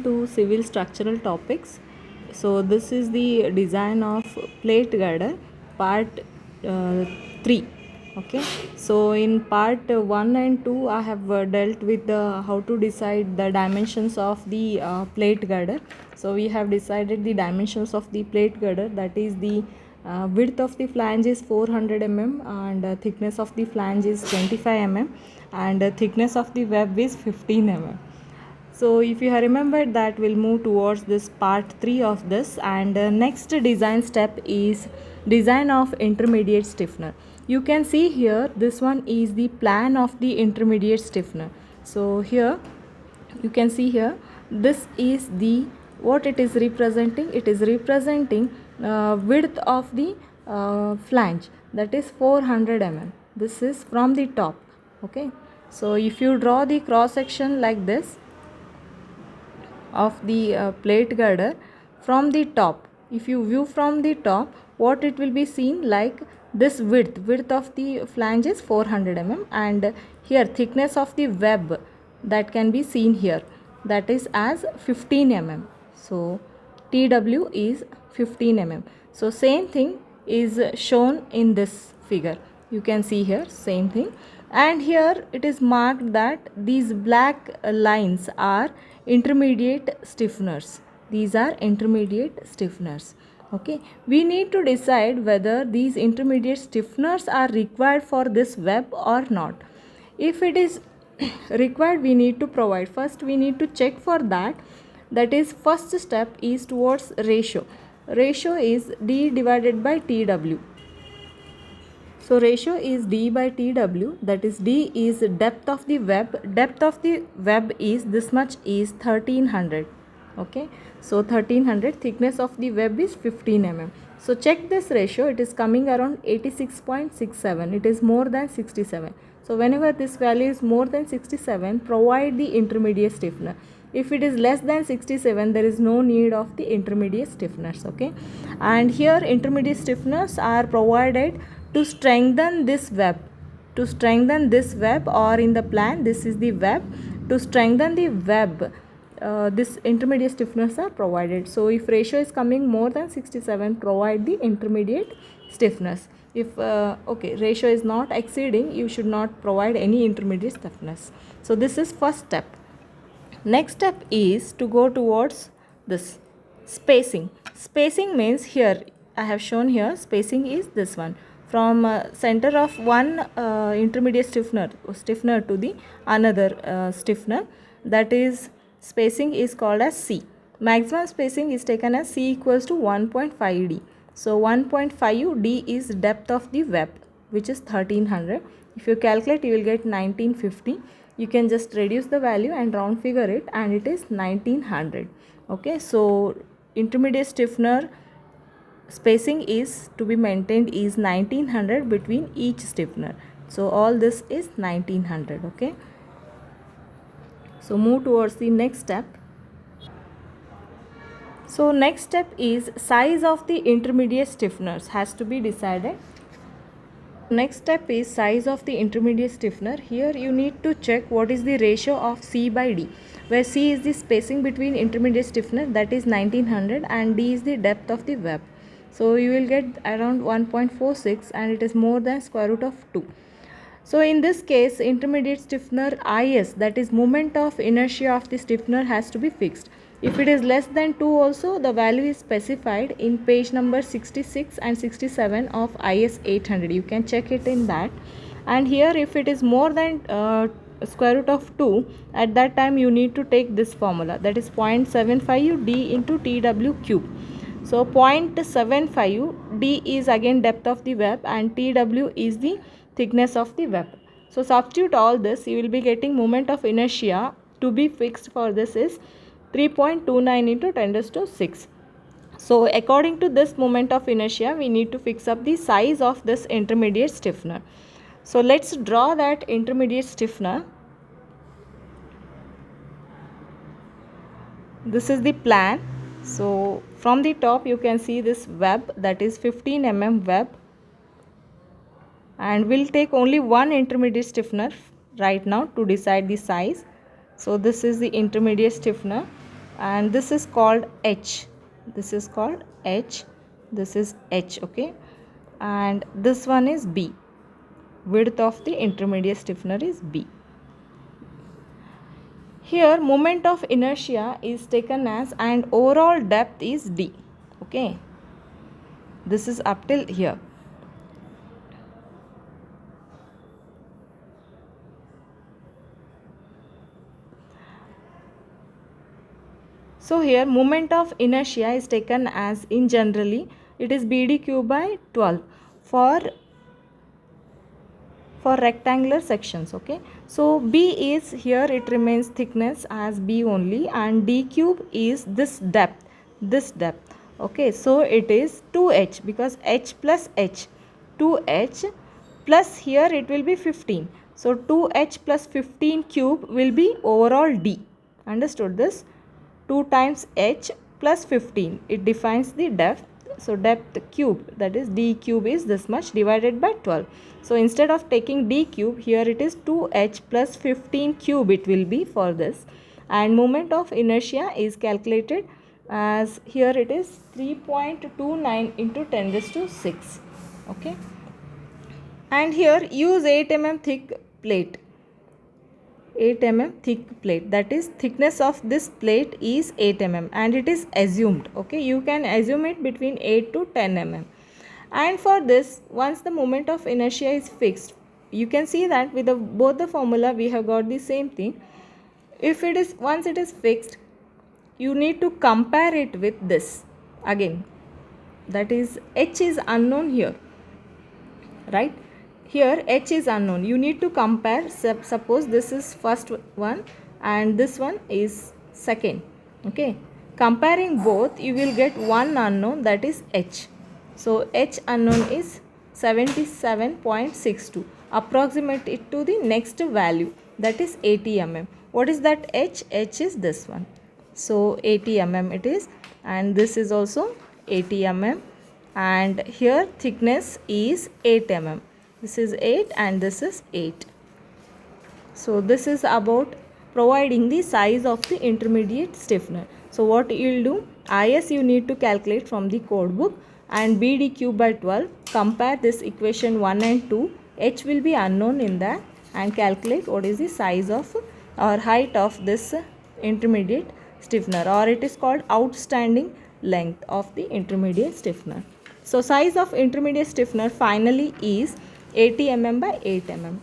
to civil structural topics. So this is the design of plate girder part 3. Okay, so in part 1 and 2 I have dealt with the how to decide the dimensions of the plate girder. So we have decided the dimensions of the plate girder, that is the width of the flange is 400 mm and thickness of the flange is 25 mm and thickness of the web is 15 mm. So if you have remembered that, we'll move towards this part 3 of this, and next design step is design of intermediate stiffener. You can see here this one is the plan of the intermediate stiffener. So here you can see here this is the what it is representing. It is representing width of the flange, that is 400 mm. This is from the top. Okay, so if you draw the cross section like this of the plate girder from the top, if you view from the top, what it will be seen like this width of the flange is 400 mm and here thickness of the web that can be seen here, that is as 15 mm. So TW is 15 mm. So same thing is shown in this figure. You can see here same thing, and here it is marked that these black lines are intermediate stiffeners. These are intermediate stiffeners. Okay, we need to decide whether these intermediate stiffeners are required for this web or not. If it is required, we need to provide. First we need to check for that. That is, first step is towards ratio. Ratio is D divided by TW. So ratio is D by TW, that is D is depth of the web. Depth of the web is this much, is 1300. Okay, so 1300, thickness of the web is 15 mm. So check this ratio, it is coming around 86.67. It is more than 67. So whenever this value is more than 67, provide the intermediate stiffener. If it is less than 67, there is no need of the intermediate stiffeners. Okay, and here intermediate stiffeners are provided to strengthen this web. To strengthen this web, or in the plan this is the web, to strengthen the web this intermediate stiffeners are provided. So if ratio is coming more than 67, provide the intermediate stiffness. If ratio is not exceeding, you should not provide any intermediate stiffness. So this is first step. Next step is to go towards this spacing. Spacing means, here I have shown here, spacing is this one, from center of one intermediate stiffener to the another stiffener, that is spacing is called as C. Maximum spacing is taken as C equals to 1.5 D. So 1.5 D is depth of the web, which is 1300. If you calculate, you will get 1950. You can just reduce the value and round figure it, and it is 1900. Okay, so intermediate stiffener spacing is to be maintained is 1900 between each stiffener. So all this is 1900. Okay, so move towards the next step. So next step is size of the intermediate stiffeners has to be decided. Next step is size of the intermediate stiffener. Here you need to check what is the ratio of C by D, where C is the spacing between intermediate stiffener, that is 1900, and D is the depth of the web. So you will get around 1.46, and it is more than square root of 2. So in this case, intermediate stiffener IS, that is moment of inertia of the stiffener, has to be fixed. If it is less than 2 also, the value is specified in page number 66 and 67 of IS 800. You can check it in that. And here if it is more than square root of 2, at that time you need to take this formula, that is 0.75 D into TW cube. So 0.75 D is again depth of the web, and TW is the thickness of the web. So substitute all this, you will be getting moment of inertia to be fixed for this is 3.29 into 10 raised to 6. So according to this moment of inertia, we need to fix up the size of this intermediate stiffener. So let's draw that intermediate stiffener. This is the plan. So from the top you can see this web, that is 15 mm web, and we'll take only one intermediate stiffener right now to decide the size. So this is the intermediate stiffener, and this is called H. This is called H. This is H, okay, and this one is B. Width of the intermediate stiffener is B. Here moment of inertia is taken as, and overall depth is D, okay. This is up till here. So here moment of inertia is taken as, in generally it is BD cube by 12 for rectangular sections, okay. So B is, here it remains thickness as B only, and D cube is this depth, okay. So it is 2H, because H plus H, 2H plus here it will be 15. So 2H plus 15 cube will be overall D. Understood this? 2 times H plus 15, it defines the depth. So depth cube, that is D cube, is this much divided by 12. So instead of taking D cube, here it is 2H plus 15 cube it will be for this. And moment of inertia is calculated as, here it is 3.29 into 10 raised to 6, okay. And here use 8 mm thick plate. 8 mm thick plate, that is thickness of this plate is 8 mm, and it is assumed, okay. You can assume it between 8 to 10 mm. And for this, once the moment of inertia is fixed, you can see that with both the formula we have got the same thing. If it is, once it is fixed, you need to compare it with this again, that is H is unknown here, right. Here H is unknown, you need to compare. Suppose this is first one and this one is second, okay. Comparing both, you will get one unknown, that is H. So H unknown is 77.62. Approximate it to the next value, that is 80 mm. What is that H? H is this one. So 80 mm it is, and this is also 80 mm, and here thickness is 8 mm. This is 8 and this is 8. So this is about providing the size of the intermediate stiffener. So what you will do, IS you need to calculate from the code book, and BD cube by 12, compare this equation 1 and 2, H will be unknown in that, and calculate what is the size of or height of this intermediate stiffener, or it is called outstanding length of the intermediate stiffener. So size of intermediate stiffener finally is 80 mm by 8 mm.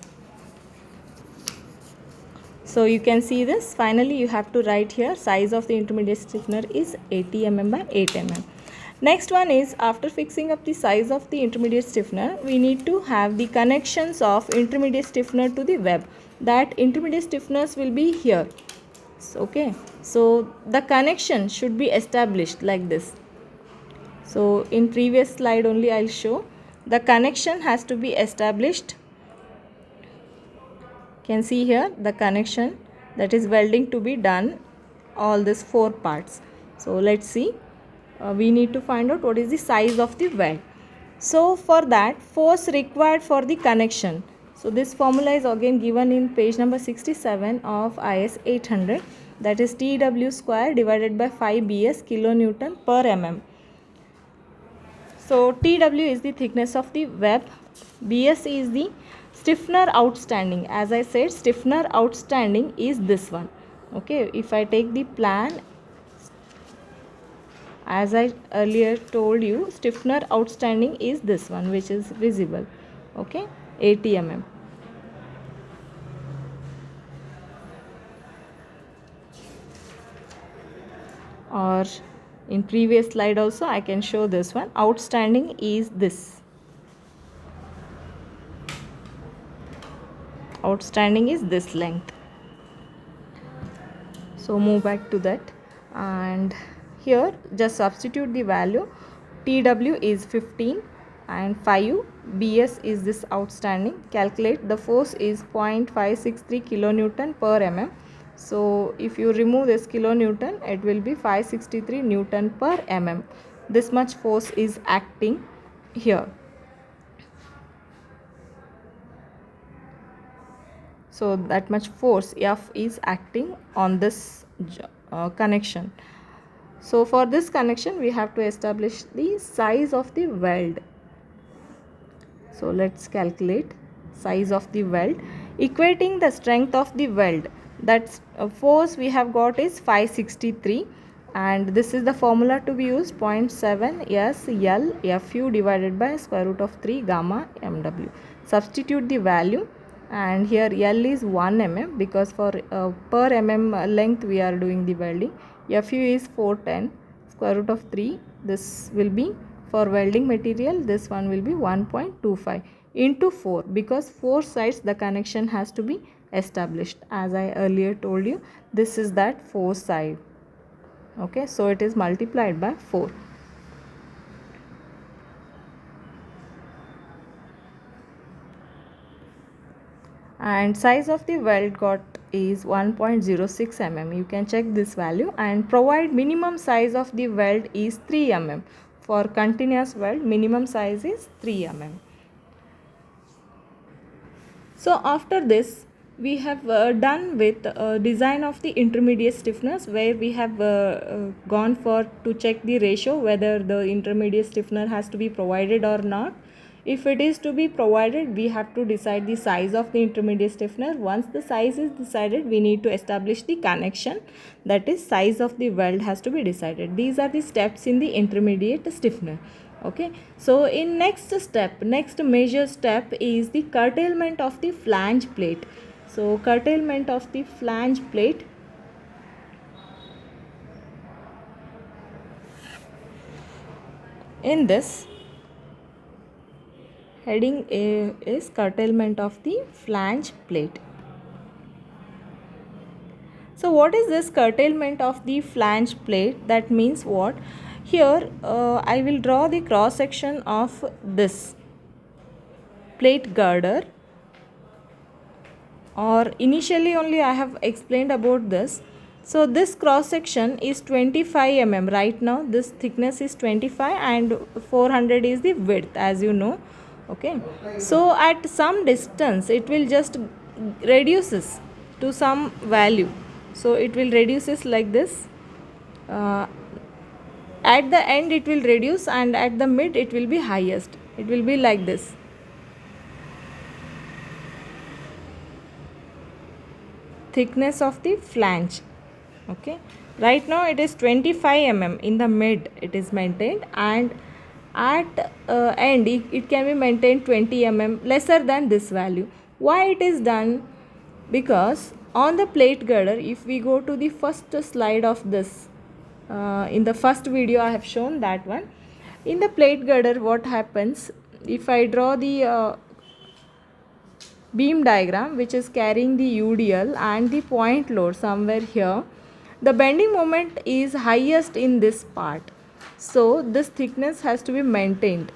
So you can see this, finally you have to write here size of the intermediate stiffener is 80 mm by 8 mm. Next one is, after fixing up the size of the intermediate stiffener, we need to have the connections of intermediate stiffener to the web. That intermediate stiffeners will be here, okay. So the connection should be established like this. So in previous slide only I'll show, the connection has to be established. Can see here the connection, that is welding to be done, all these 4 parts. So let's see, we need to find out what is the size of the weld. So for that, force required for the connection. So this formula is again given in page number 67 of IS 800, that is TW square divided by 5 BS kilonewton per mm. So TW is the thickness of the web, BS is the stiffener outstanding. As I said, stiffener outstanding is this one, okay. If I take the plan, as I earlier told you, stiffener outstanding is this one, which is visible, okay, 80 mm. Or in previous slide also I can show this one, outstanding is this, outstanding is this length. So move back to that, and here just substitute the value. TW is 15 and 5, BS is this outstanding. Calculate, the force is 0.563 kilonewton per mm. So if you remove this kilonewton, it will be 563 Newton per mm. This much force is acting here. So that much force F is acting on this connection. So for this connection we have to establish the size of the weld. So let's calculate size of the weld equating the strength of the weld. That's force we have got is 563, and this is the formula to be used: 0.7 SL Fu divided by square root of 3 gamma mw. Substitute the value, and here L is 1 mm because for per mm length we are doing the welding. Fu is 410, square root of 3, this will be for welding material, this one will be 1.25 into 4, because 4 sides the connection has to be established. As I earlier told you, this is that 4 side. Okay, so it is multiplied by 4. And size of the weld got is 1.06 mm. You can check this value and provide minimum size of the weld is 3 mm. For continuous weld, minimum size is 3 mm. So after this we have done with design of the intermediate stiffeners, where we have gone for to check the ratio whether the intermediate stiffener has to be provided or not. If it is to be provided, we have to decide the size of the intermediate stiffener. Once the size is decided, we need to establish the connection, that is size of the weld has to be decided. These are the steps in the intermediate stiffener. Okay, so in next major step is the curtailment of the flange plate. So curtailment of the flange plate, in this heading A is curtailment of the flange plate. So what is this curtailment of the flange plate? That means what? Here I will draw the cross section of this plate girder, or initially only I have explained about this. So this cross section is 25 mm. Right now this thickness is 25 and 400 is the width, as you know. Okay, so at some distance it will just reduces to some value. So it will reduces like this. At the end it will reduce, and at the mid it will be highest. It will be like this. Thickness of the flange. Okay, right now it is 25 mm in the mid it is maintained, and at end it can be maintained 20 mm lesser than this value. Why it is done? Because on the plate girder, if we go to the first slide of this, in the first video I have shown that one. In the plate girder, what happens, if I draw the beam diagram which is carrying the UDL and the point load somewhere here, the bending moment is highest in this part. So this thickness has to be maintained.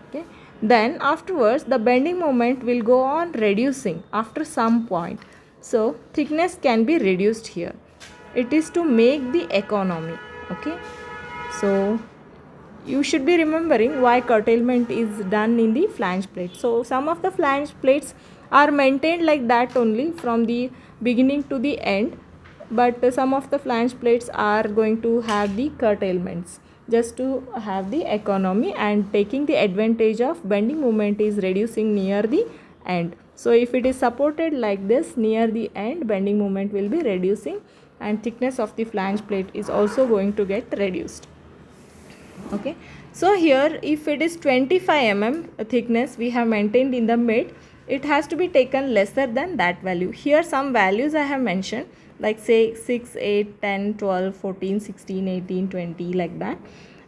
Okay, then afterwards the bending moment will go on reducing after some point. So thickness can be reduced here. It is to make the economy. Okay, so you should be remembering why curtailment is done in the flange plate. So some of the flange plates are maintained like that only from the beginning to the end, but some of the flange plates are going to have the curtailments just to have the economy, and taking the advantage of bending moment is reducing near the end. So if it is supported like this near the end, bending moment will be reducing, and thickness of the flange plate is also going to get reduced. Okay, so here if it is 25 mm thickness we have maintained in the mid, it has to be taken lesser than that value. Here some values I have mentioned, like say 6, 8, 10, 12, 14, 16, 18, 20, like that.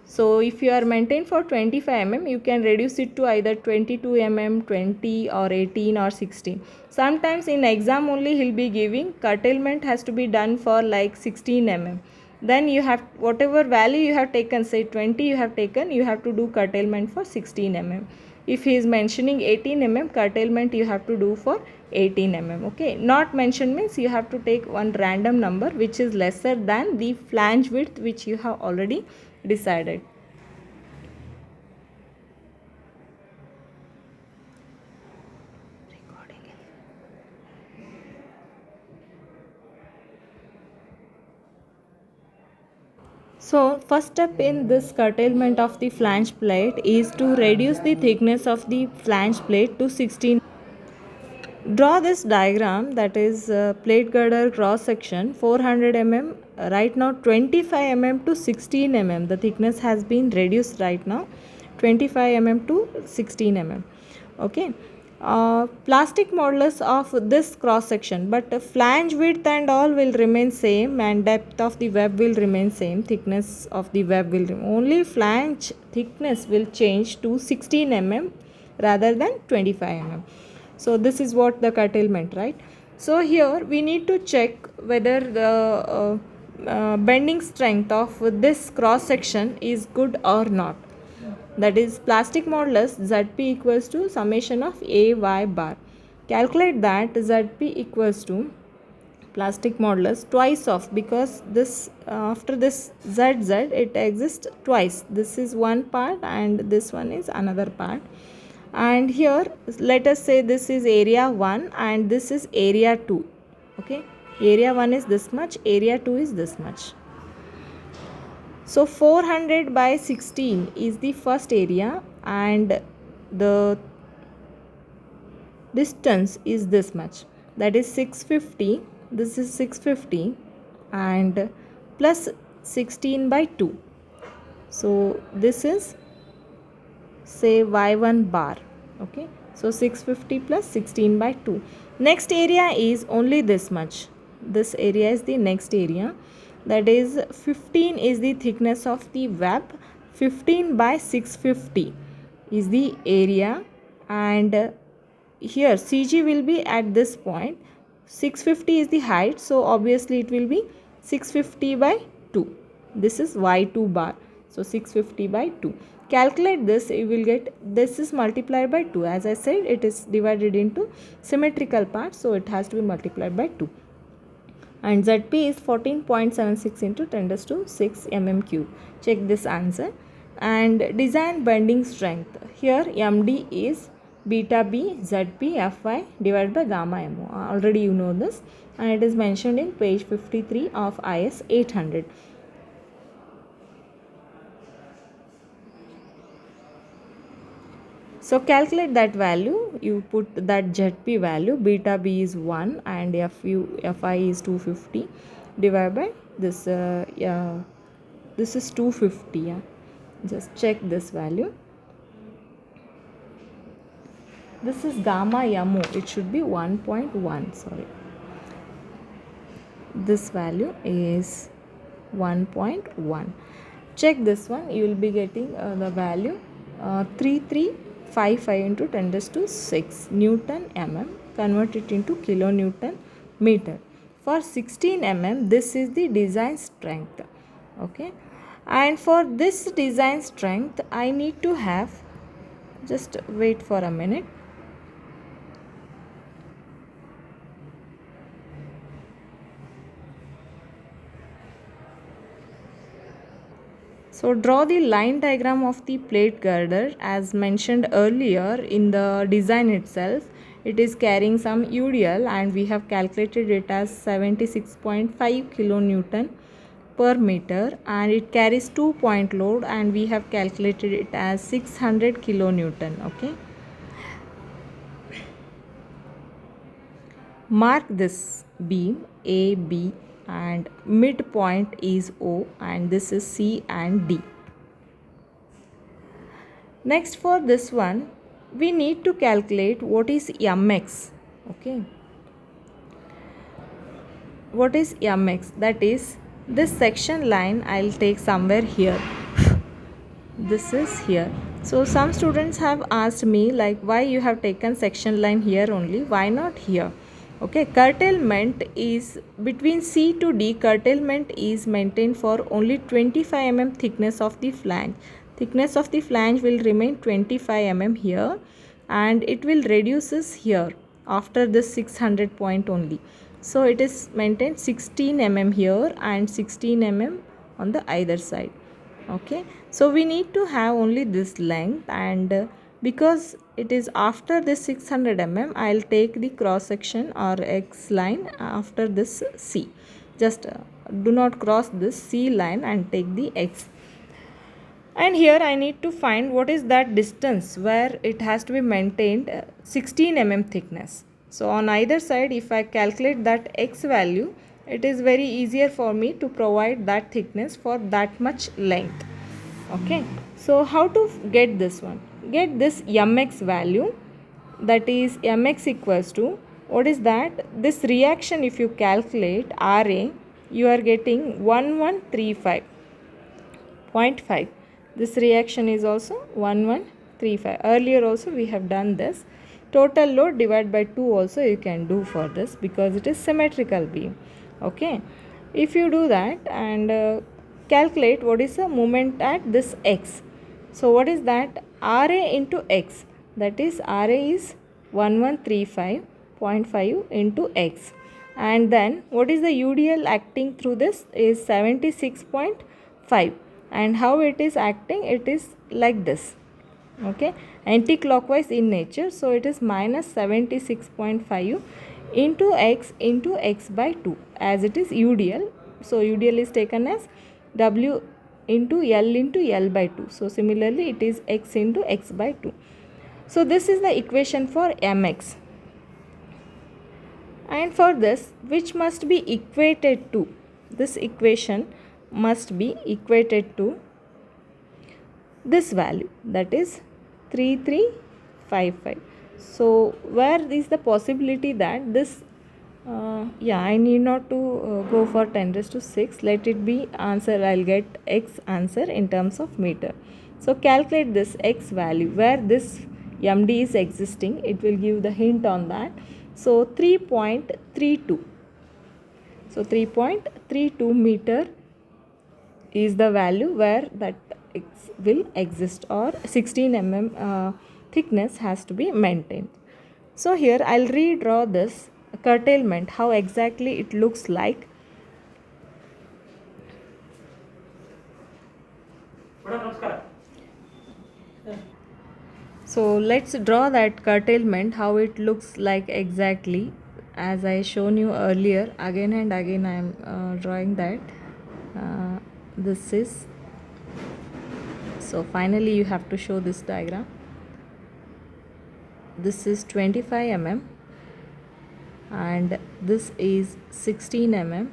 So if you are maintained for 25 mm, you can reduce it to either 22 mm, 20 or 18 or 16. Sometimes in exam only he'll be giving curtailment has to be done for like 16 mm. Then you have whatever value you have taken, say 20 you have taken, you have to do curtailment for 16 mm. If he is mentioning 18 mm, curtailment you have to do for 18 mm. Okay, not mentioned means you have to take one random number which is lesser than the flange width which you have already decided. So first step in this curtailment of the flange plate is to reduce the thickness of the flange plate to 16. Draw this diagram, that is plate girder cross section 400 mm, right now 25 mm to 16 mm. The thickness has been reduced right now 25 mm to 16 mm. Okay. Plastic modulus of this cross section, but flange width and all will remain same and depth of the web will remain same, thickness of the web will remain. Only flange thickness will change to 16 mm rather than 25 mm. So this is what the curtailment, right? So here we need to check whether the bending strength of this cross section is good or not. That is plastic modulus Zp equals to summation of A y bar. Calculate that Zp equals to plastic modulus twice of, because this after this ZZ it exists twice. This is one part and this one is another part. And here let us say this is area 1 and this is area 2. Okay, area 1 is this much, area 2 is this much. So 400 by 16 is the first area and the distance is this much, that is 650. This is 650 and plus 16 by 2. So this is say y1 bar. Okay, so 650 plus 16 by 2. Next area is only this much. This area is the next area, that is 15 is the thickness of the web. 15 by 650 is the area, and here CG will be at this point. 650 is the height, so obviously it will be 650 by 2. This is y2 bar, so 650 by 2. Calculate this, you will get this is multiplied by 2. As I said, it is divided into symmetrical parts, so it has to be multiplied by 2. And Zp is 14.76 into 10 to 6 mm cube. Check this answer. And design bending strength. Here MD is beta B Zp Fy divided by gamma Mo. Already you know this, and it is mentioned in page 53 of IS 800. So calculate that value. You put that Zp value, beta B is 1 and Fi is 250 divided by this. This is 250. Yeah. Just check this value. This is gamma Mo. It should be 1.1. Sorry. This value is 1.1. Check this one. You will be getting the value 3355 into 10 to 6 Newton mm. Convert it into kilonewton meter. For 16 mm, this is the design strength. Okay. And for this design strength, I need to have, just wait for a minute. So draw the line diagram of the plate girder as mentioned earlier in the design itself. It is carrying some UDL and we have calculated it as 76.5 kilonewton per meter, and it carries 2-point load and we have calculated it as 600 kilonewton. Okay. Mark this beam AB and midpoint is O and this is C and D. Next, for this one we need to calculate what is mx. Okay, what is mx? That is this section line I'll take somewhere here. This is here. So some students have asked me like, why you have taken section line here only, why not here? Okay, curtailment is between C to D. Curtailment is maintained for only 25 mm thickness of the flange. Thickness of the flange will remain 25 mm here, and it will reduces here after this 600 point only. So it is maintained 16 mm here and 16 mm on the either side. Okay, so we need to have only this length, and because it is after this 600 mm, I'll take the cross section or X line after this C. Just do not cross this C line and take the X. And here I need to find what is that distance where it has to be maintained 16 mm thickness. So on either side, if I calculate that X value, it is very easier for me to provide that thickness for that much length. Okay, so how to get this one? Get this mx value, that is mx equals to, what is that? This reaction, if you calculate Ra, you are getting 1135.5. This reaction is also 1135. Earlier also we have done this. Total load divided by 2 also you can do for this, because it is symmetrical beam. Okay, if you do that and calculate what is the moment at this X. So what is that? Ra into X, that is Ra is 1135.5 into X, and then what is the UDL acting through this is 76.5, and how it is acting, it is like this. Okay, anti-clockwise in nature, so it is minus 76.5 into x by 2, as it is UDL. So UDL is taken as W into L by 2. So similarly it is x into x by 2. So this is the equation for mx, and for this, which must be equated to, this equation must be equated to this value, that is 3355. So where is the possibility that this I need not to go for 10 raised to 6, let it be answer, I'll get x answer in terms of meter. So calculate this x value where this MD is existing, it will give the hint on that. So 3.32. So 3.32 meter is the value where that X will exist, or 16 mm thickness has to be maintained. So here I'll redraw this curtailment, how exactly it looks like. So let's draw that curtailment, how it looks like exactly, as I shown you earlier. Again and again I am drawing that. This is, so finally you have to show this diagram. This is 25 mm and this is 16 mm,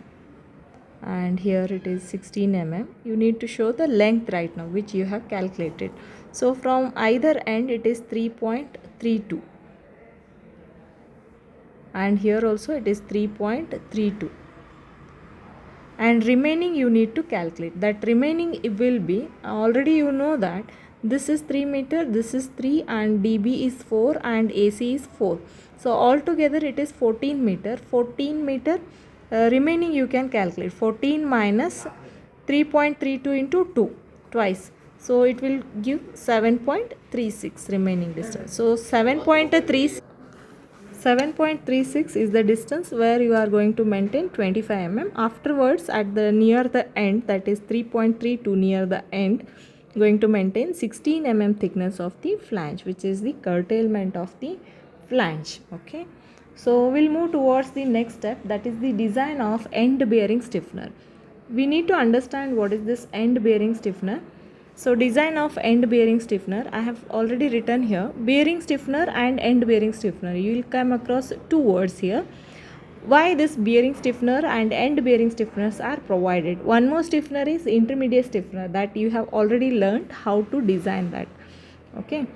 and here it is 16 mm. You need to show the length right now, which you have calculated. So from either end it is 3.32, and here also it is 3.32, and remaining you need to calculate. That remaining it will be, already you know that this is 3 meter, this is 3, and dB is 4 and AC is 4. So altogether it is 14 meter. 14 meter remaining you can calculate. 14 minus 3.32 into 2 twice. So it will give 7.36 remaining distance. So 7.36 is the distance where you are going to maintain 25 mm. Afterwards, at the near the end, that is 3.32 near the end, going to maintain 16 mm thickness of the flange, which is the curtailment of the flange. Okay, so we'll move towards the next step, that is the design of end bearing stiffener. We need to understand what is this end bearing stiffener. So design of end bearing stiffener, I have already written here, bearing stiffener and end bearing stiffener. You will come across two words here. Why this bearing stiffener and end bearing stiffeners are provided. One more stiffener is intermediate stiffener, that you have already learned how to design that. Okay.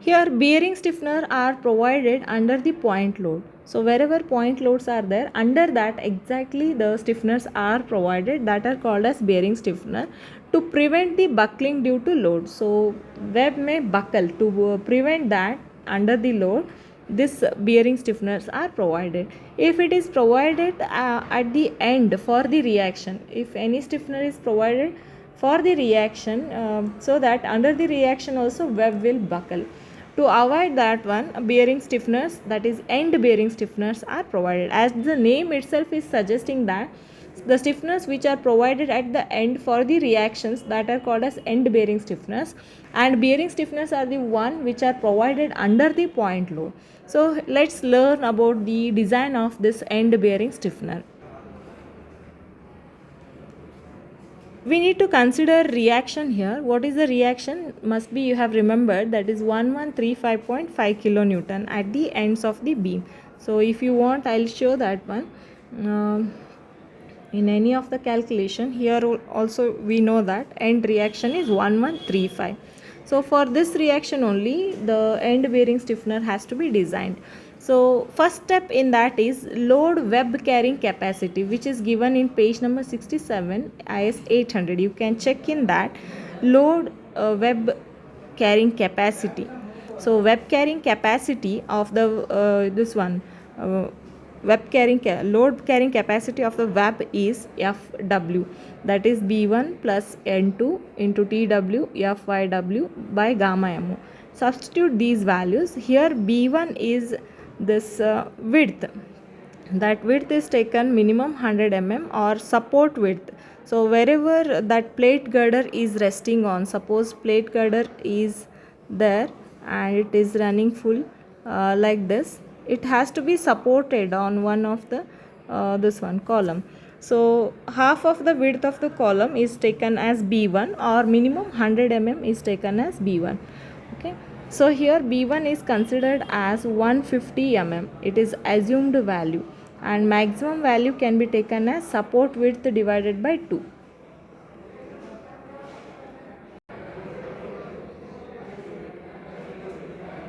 Here bearing stiffener are provided under the point load. So wherever point loads are there, under that exactly the stiffeners are provided, that are called as bearing stiffener, to prevent the buckling due to load. So web may buckle, to prevent that under the load, this bearing stiffeners are provided. If it is provided at the end for the reaction, if any stiffener is provided for the reaction, so that under the reaction also web will buckle. To avoid that one, bearing stiffeners, that is end bearing stiffeners, are provided. As the name itself is suggesting that the stiffeners which are provided at the end for the reactions, that are called as end bearing stiffeners, and bearing stiffeners are the one which are provided under the point load. So let's learn about the design of this end bearing stiffener. We need to consider reaction here. What is the reaction? Must be, you have remembered, that is 1135.5 kilonewton at the ends of the beam. So if you want, I'll show that one. In any of the calculation here also we know that end reaction is 1135. So for this reaction only the end bearing stiffener has to be designed. So first step in that is load web carrying capacity, which is given in page number 67 IS 800. You can check in that load web carrying capacity. So web carrying capacity of the this one web carrying load carrying capacity of the web is Fw, that is B1 plus N2 into Tw Fyw by gamma mu. Substitute these values. Here B1 is this width. That width is taken minimum 100 mm or support width. So wherever that plate girder is resting on, suppose plate girder is there and it is running full like this, it has to be supported on one of the this one column. So half of the width of the column is taken as B1 or minimum 100 mm is taken as B1. Okay. So here B1 is considered as 150 mm. It is assumed value, and maximum value can be taken as support width divided by 2.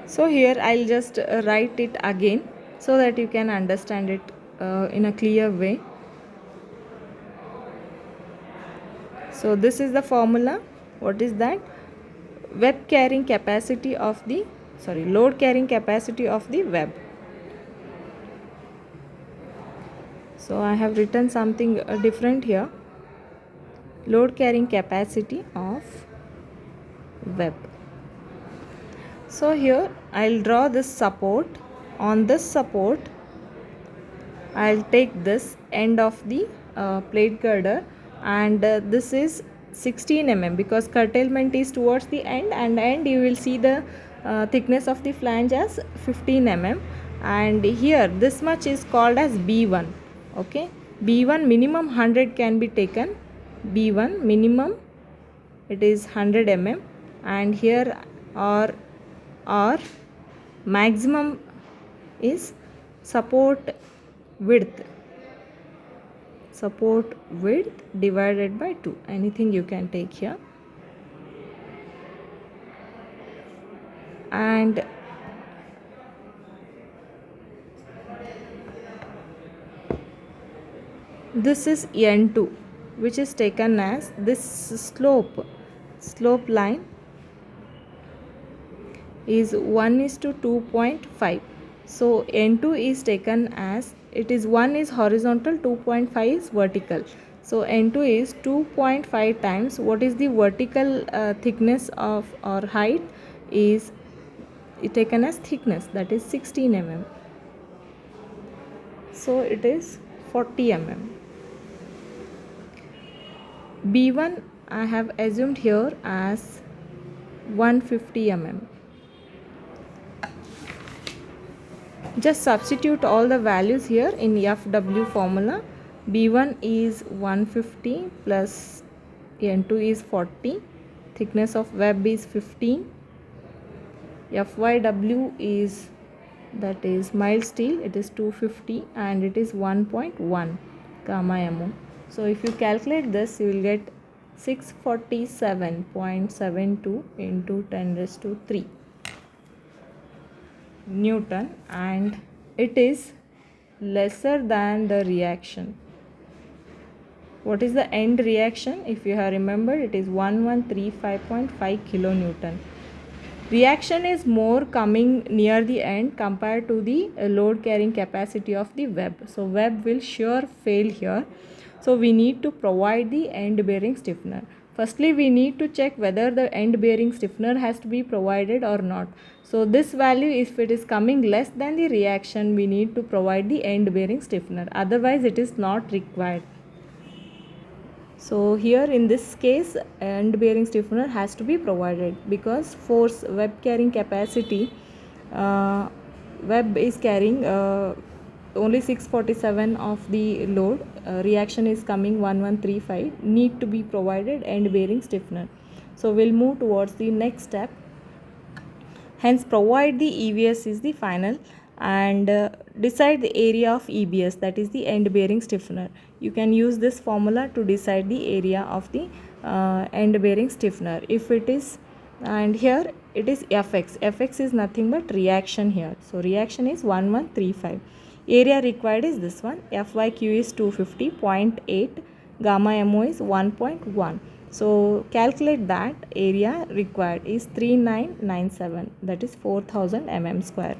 So here I'll just write it again so that you can understand it in a clear way. So this is the formula. What is that? Web carrying capacity of the load carrying capacity of the web. So I have written something different here. Load carrying capacity of web. So here I'll draw this support. On this support I'll take this end of the plate girder, and this is 16 mm because curtailment is towards the end, and you will see the thickness of the flange as 15 mm, and here this much is called as B1. Okay, B1 minimum 100 can be taken. B1 minimum, it is 100 mm, and here or maximum is support width divided by 2. Anything you can take here. And this is N2, which is taken as this slope line is 1:2.5. So N2 is taken as, it is 1 is horizontal, 2.5 is vertical. So N2 is 2.5 times what is the vertical thickness of or height is taken as thickness, that is 16 mm. So it is 40 mm. B1 I have assumed here as 150 mm. Just substitute all the values here in Fw formula. B1 is 150 plus N2 is 40, thickness of web is 15, Fyw is, that is mild steel, it is 250, and it is 1.1 gamma mu. So if you calculate this, you will get 647.72 into 10⁻³ Newton, and it is lesser than the reaction. What is the end reaction? If you have remembered, it is 1135.5 kilonewton. Reaction is more coming near the end compared to the load carrying capacity of the web. So web will sure fail here. So we need to provide the end bearing stiffener. Firstly, we need to check whether the end bearing stiffener has to be provided or not. So this value, if it is coming less than the reaction, we need to provide the end bearing stiffener. Otherwise, it is not required. So here in this case, end bearing stiffener has to be provided because force web carrying capacity, web is carrying only 647 of the load, reaction is coming 1135, need to be provided end bearing stiffener. So we'll move towards the next step. Hence provide the EBS is the final, and decide the area of EBS, that is the end bearing stiffener. You can use this formula to decide the area of the end bearing stiffener. If it is, and here it is Fx is nothing but reaction here. So reaction is 1135. Area required is this one. FYQ is 250.8, gamma MO is 1.1. So calculate that. Area required is 3997, that is 4000 mm square.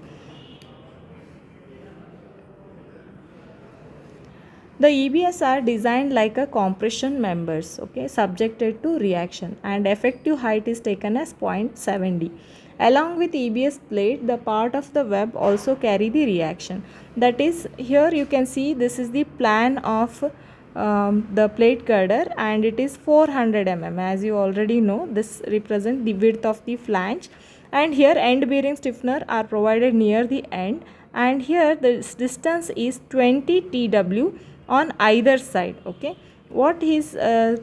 The EBS are designed like a compression members, okay, subjected to reaction, and effective height is taken as 0.70. Along with EBS plate, the part of the web also carry the reaction. That is, here you can see this is the plan of the plate girder, and it is 400 mm. As you already know, this represents the width of the flange, and here end bearing stiffener are provided near the end, and here the distance is 20 TW on either side. Okay, what he is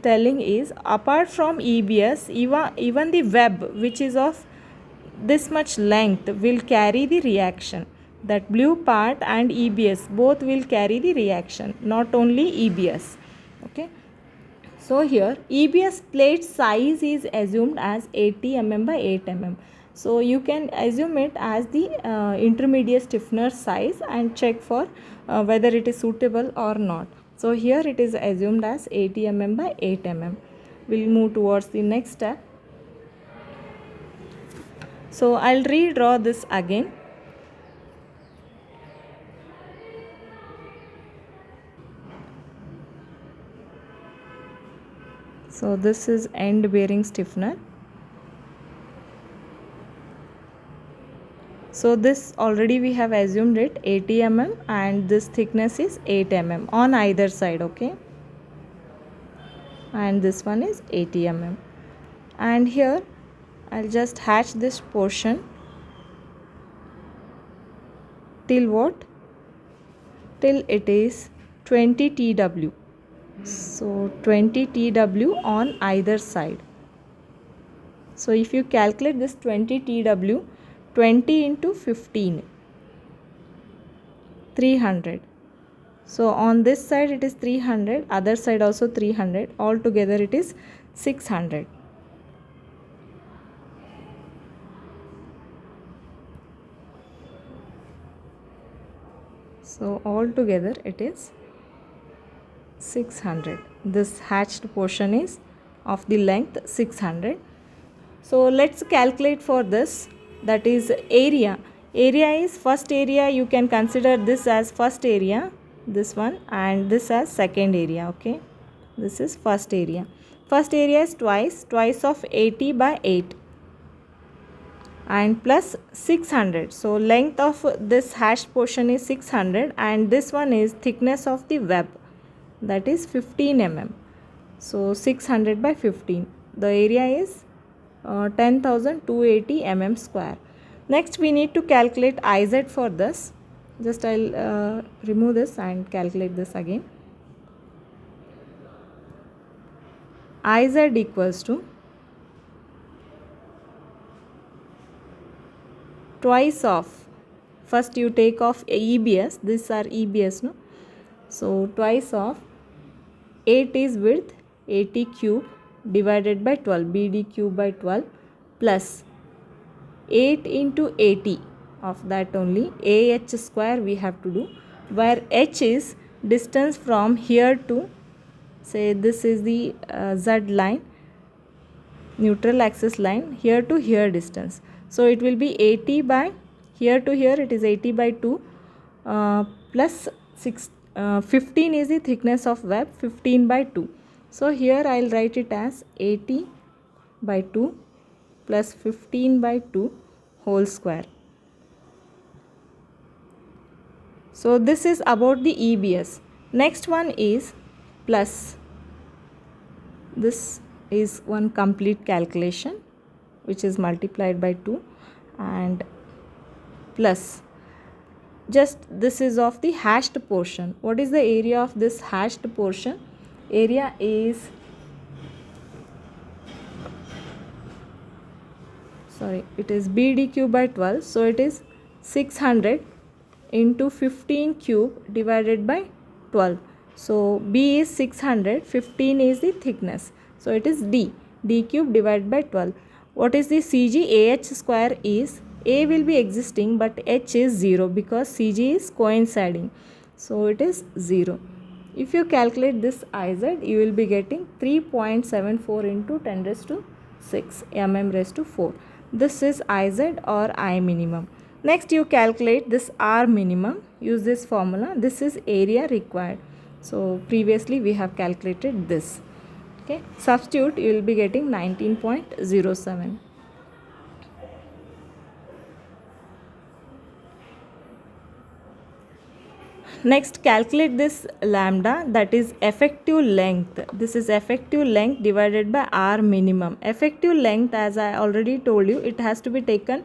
telling is, apart from EBS, even the web which is of this much length will carry the reaction. That blue part and EBS both will carry the reaction, not only EBS. Okay, so here EBS plate size is assumed as 80 mm by 8 mm. So you can assume it as the intermediate stiffener size and check for whether it is suitable or not. So here it is assumed as 80 mm by 8 mm. We'll move towards the next step. So I'll redraw this again. So this is end bearing stiffener. So this already we have assumed it 80 mm, and this thickness is 8 mm on either side. Okay, and this one is 80 mm, and here I'll just hatch this portion till what? Till it is 20 TW. So 20 TW on either side. So if you calculate this 20 TW, 20 into 15, 300. So on this side it is 300, other side also 300, altogether it is 600. So altogether it is 600. This hatched portion is of the length 600. So let's calculate for this, that is area. Area is first area, you can consider this as first area, this one, and this as second area. Okay, this is first area. First area is twice of 80 by 8 and plus 600. So length of this hashed portion is 600, and this one is thickness of the web, that is 15 mm. So 600 by 15. The area is 10,280 mm square. Next we need to calculate IZ for this. Just I'll remove this and calculate this again. IZ equals to twice of, first you take off EBS, these are EBS, no? So twice of 8 is width, 80 cube divided by 12, BD cube by 12, plus 8 into 80 of that only, AH square we have to do, where H is distance from here to, say this is the Z line, neutral axis line, here to here distance. So it will be 80 by, here to here it is 80 by 2 plus 15 is the thickness of web, 15 by 2. So here I will write it as 80 by 2 plus 15 by 2 whole square. So this is about the EBS. Next one is plus. This is one complete calculation which is multiplied by 2, and plus just this is of the hashed portion. What is the area of this hashed portion? Area is, sorry, it is BD cube by 12. So it is 600 into 15 cube divided by 12. So B is 600, 15 is the thickness. So it is D cube divided by 12. What is the CG? AH square is, A will be existing but H is 0 because CG is coinciding. So it is 0. If you calculate this IZ, you will be getting 3.74 into 10 raised to 6 mm raised to 4. This is IZ or I minimum. Next you calculate this R minimum. Use this formula. This is area required. So previously we have calculated this. Okay. Substitute, you will be getting 19.07. Next, calculate this lambda, that is effective length. This is effective length divided by R minimum. Effective length, as I already told you, it has to be taken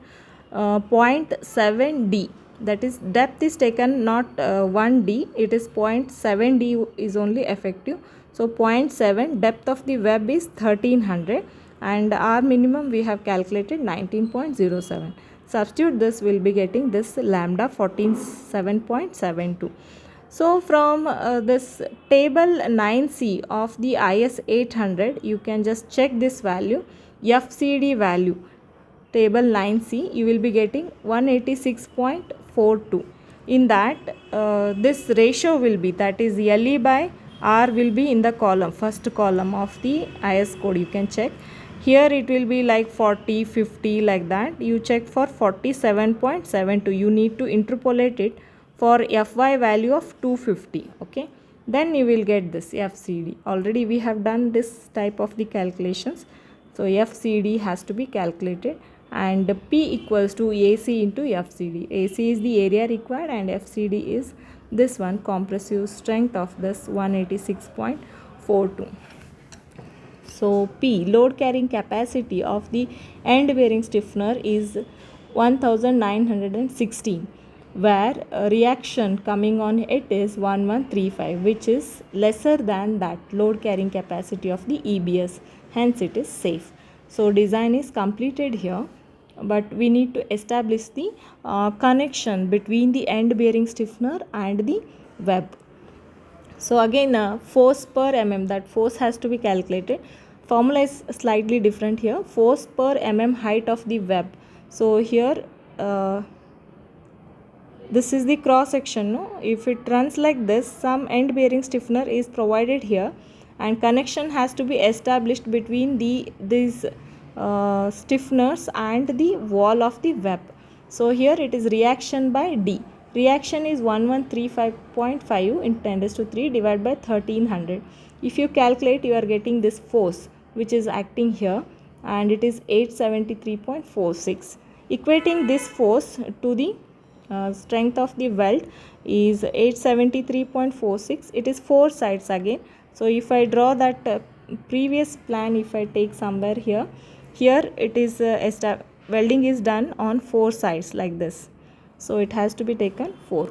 0.7D. That is, depth is taken not 1D, it is 0.7D is only effective. So 0.7, depth of the web is 1300 and R minimum we have calculated 19.07. Substitute this, will be getting this lambda 14.7.72. So from this table 9C of the IS 800, you can just check this value, FCD value. Table 9C, you will be getting 186.42. In that, this ratio will be, that is LE by R will be in the column, first column of the IS code. You can check. Here it will be like 40, 50 like that. You check for 47.72. You need to interpolate it for Fy value of 250. Okay. Then you will get this FCD. Already we have done this type of the calculations. So FCD has to be calculated and P equals to AC into FCD. AC is the area required and FCD is this one, compressive strength of this 186.42. So P, load carrying capacity of the end bearing stiffener is 1916, where reaction coming on it is 1135, which is lesser than that load carrying capacity of the EBS. Hence it is safe. So design is completed here, but we need to establish the connection between the end bearing stiffener and the web. So again force per mm, that force has to be calculated. Formula is slightly different here. Force per mm height of the web. So here this is the cross section. No? If it runs like this, some end bearing stiffener is provided here and connection has to be established between these stiffeners and the wall of the web. So here it is reaction by D. Reaction is 1135.5 in 10 raised to 3 divided by 1300. If you calculate, you are getting this force which is acting here and it is 873.46. Equating this force to the strength of the weld is 873.46. It is 4 sides again. So if I draw that previous plan, if I take somewhere here it is welding is done on 4 sides like this. So it has to be taken 4.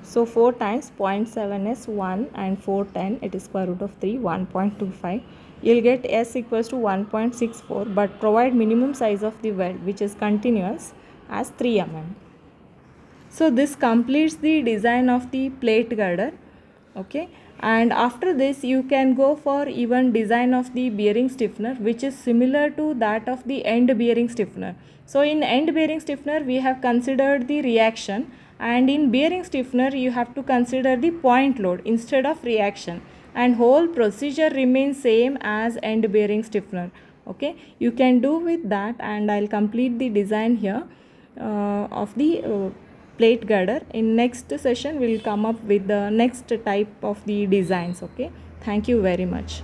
So 4 times 0.7 is 1 and 4 10, it is square root of 3, 1.25. You will get S equals to 1.64, but provide minimum size of the weld which is continuous as 3 mm. So this completes the design of the plate girder. Okay, and after this you can go for even design of the bearing stiffener which is similar to that of the end bearing stiffener. So in end bearing stiffener we have considered the reaction, and in bearing stiffener you have to consider the point load instead of reaction, and whole procedure remains same as end bearing stiffener. Okay, you can do with that, and I'll complete the design here of the plate girder. In next session we will come up with the next type of the designs. Okay, thank you very much.